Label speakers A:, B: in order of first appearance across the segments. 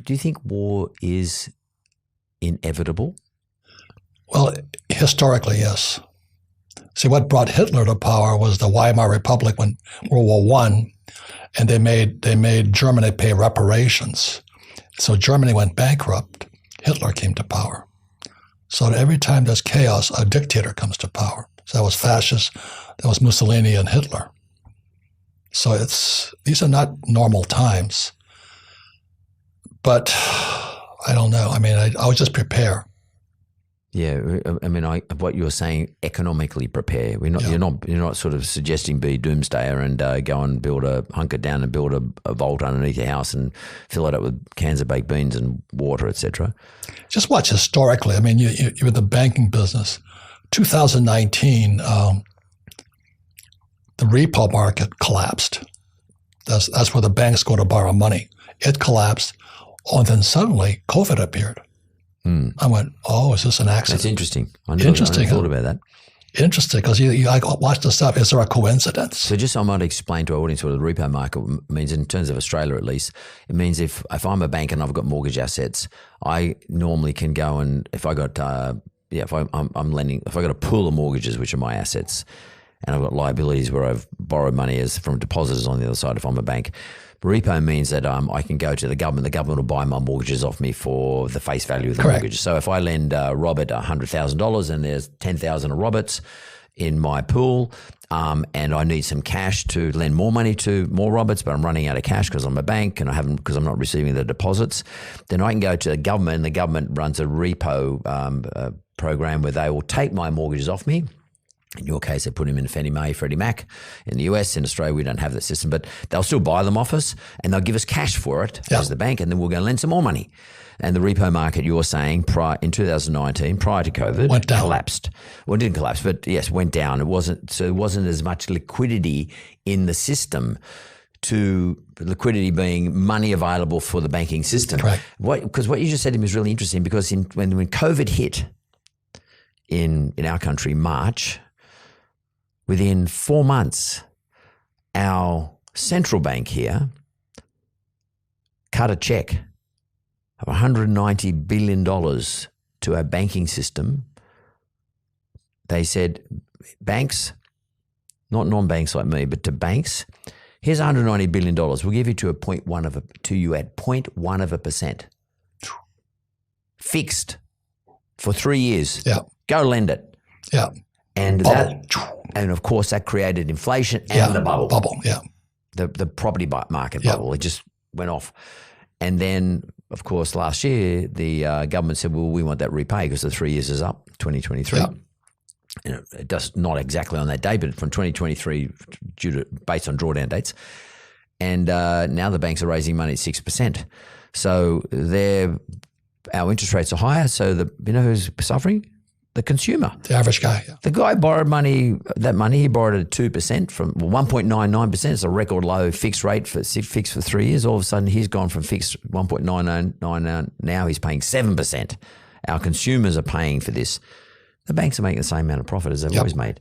A: do you think war is inevitable?
B: Well, historically, yes. See, what brought Hitler to power was the Weimar Republic when World War I, and they made Germany pay reparations. So Germany went bankrupt. Hitler came to power. So every time there's chaos, a dictator comes to power. So that was fascist, that was Mussolini and Hitler. So these are not normal times. But I don't know. I mean, I would just prepare.
A: Yeah, I mean, what you were saying, economically prepare. You're not sort of suggesting be doomsdayer and go and hunker down and build a vault underneath your house and fill it up with cans of baked beans and water, etc.
B: Just watch historically. I mean, you're in the banking business. 2019, the repo market collapsed. That's where the banks go to borrow money. It collapsed, and then suddenly COVID appeared. I went, oh, is this an accident?
A: That's interesting. I never thought about that.
B: Interesting, because you watch the stuff. Is there a coincidence?
A: So I might explain to our audience what the repo market means in terms of Australia, at least. It means if I'm a bank and I've got mortgage assets, I normally can go and if I got I'm lending, if I got a pool of mortgages, which are my assets, and I've got liabilities where I've borrowed money from depositors on the other side if I'm a bank. Repo means that I can go to the government will buy my mortgages off me for the face value of the mortgage. So if I lend Robert $100,000 and there's 10,000 of Roberts in my pool and I need some cash to lend more money to more Roberts, but I'm running out of cash because I'm a bank and because I'm not receiving the deposits, then I can go to the government and the government runs a repo program where they will take my mortgages off me. In your case, they put them in Fannie Mae, Freddie Mac. In the US, in Australia, we don't have that system, but they'll still buy them off us and they'll give us cash for it as the bank, and then we'll go and lend some more money. And the repo market, you're saying, in 2019, prior to COVID,
B: went down.
A: Collapsed. Well, it didn't collapse, but yes, went down. It wasn't as much liquidity in the system to liquidity being money available for the banking system.
B: Correct.
A: Because what you just said to me is really interesting, because when COVID hit in our country, March, within 4 months, our central bank here cut a check of $190 billion to our banking system. They said, banks, not non-banks like me, but to banks, here's $190 billion. We'll give you to 0.1%. Fixed for 3 years.
B: Yeah.
A: Go lend it.
B: Yeah.
A: And of course, that created inflation and the bubble. The property market bubble. It just went off. And then, of course, last year, the government said, well, we want that repaid because the 3 years is up, 2023. It does not exactly on that day, but from 2023 based on drawdown dates. And now the banks are raising money at 6%. So our interest rates are higher. So you know who's suffering? The consumer.
B: The average guy. Yeah.
A: The guy borrowed he borrowed it at 2% from 1.99%. It's a record low fixed rate fixed for 3 years. All of a sudden, he's gone from fixed 1.99. Now he's paying 7%. Our consumers are paying for this. The banks are making the same amount of profit as they've always made.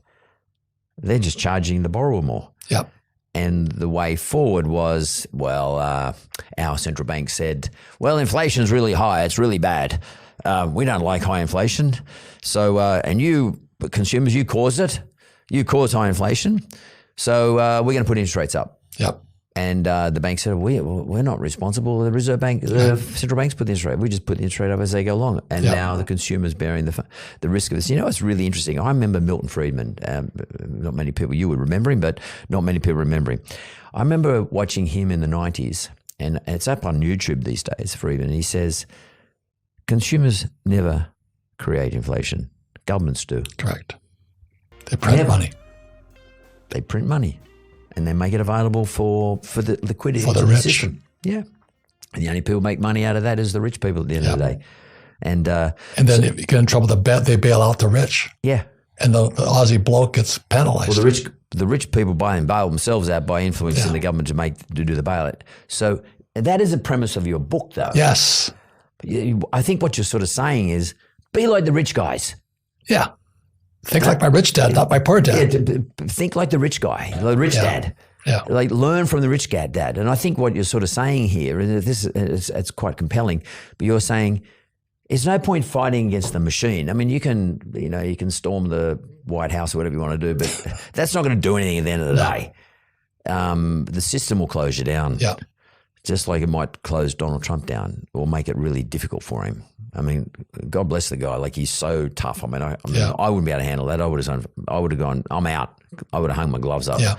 A: They're just charging the borrower more.
B: Yep.
A: And the way forward was, our central bank said, well, inflation is really high. It's really bad. We don't like high inflation. So, and you consumers, you caused it. You caused high inflation. So we're going to put interest rates up.
B: Yep.
A: And the bank said, we're not responsible. The Reserve Bank, the central banks put the interest rate. We just put the interest rate up as they go along. And now the consumer's bearing the risk of this. You know, it's really interesting. I remember Milton Friedman. Not many people, you would remember him, but not many people remember him. I remember watching him in the 90s, and it's up on YouTube these days, Friedman. He says, consumers never create inflation. Governments do.
B: Correct. They print money.
A: They print money. And they make it available for the liquidity
B: for the
A: of
B: rich.
A: The system. Yeah. And the only people who make money out of that is the rich people at the end of the day. And then
B: if you get in trouble, they bail out the rich.
A: Yeah.
B: And the Aussie bloke gets penalized.
A: Well, the rich people bail themselves out by influencing the government to do the bailout. So that is the premise of your book, though.
B: Yes.
A: I think what you're sort of saying is be like the rich guys.
B: Yeah. Think like my rich dad, not my poor dad.
A: Yeah, think like the rich guy, the rich dad.
B: Yeah.
A: Like learn from the rich dad. And I think what you're sort of saying here, and it's quite compelling, but you're saying there's no point fighting against the machine. I mean, you can storm the White House or whatever you want to do, but that's not going to do anything at the end of the day. The system will close you down.
B: Yeah.
A: Just like it might close Donald Trump down or make it really difficult for him. I mean, God bless the guy. Like, he's so tough. I mean, I wouldn't be able to handle that. I would have gone, I'm out. I would have hung my gloves up.
B: Yeah.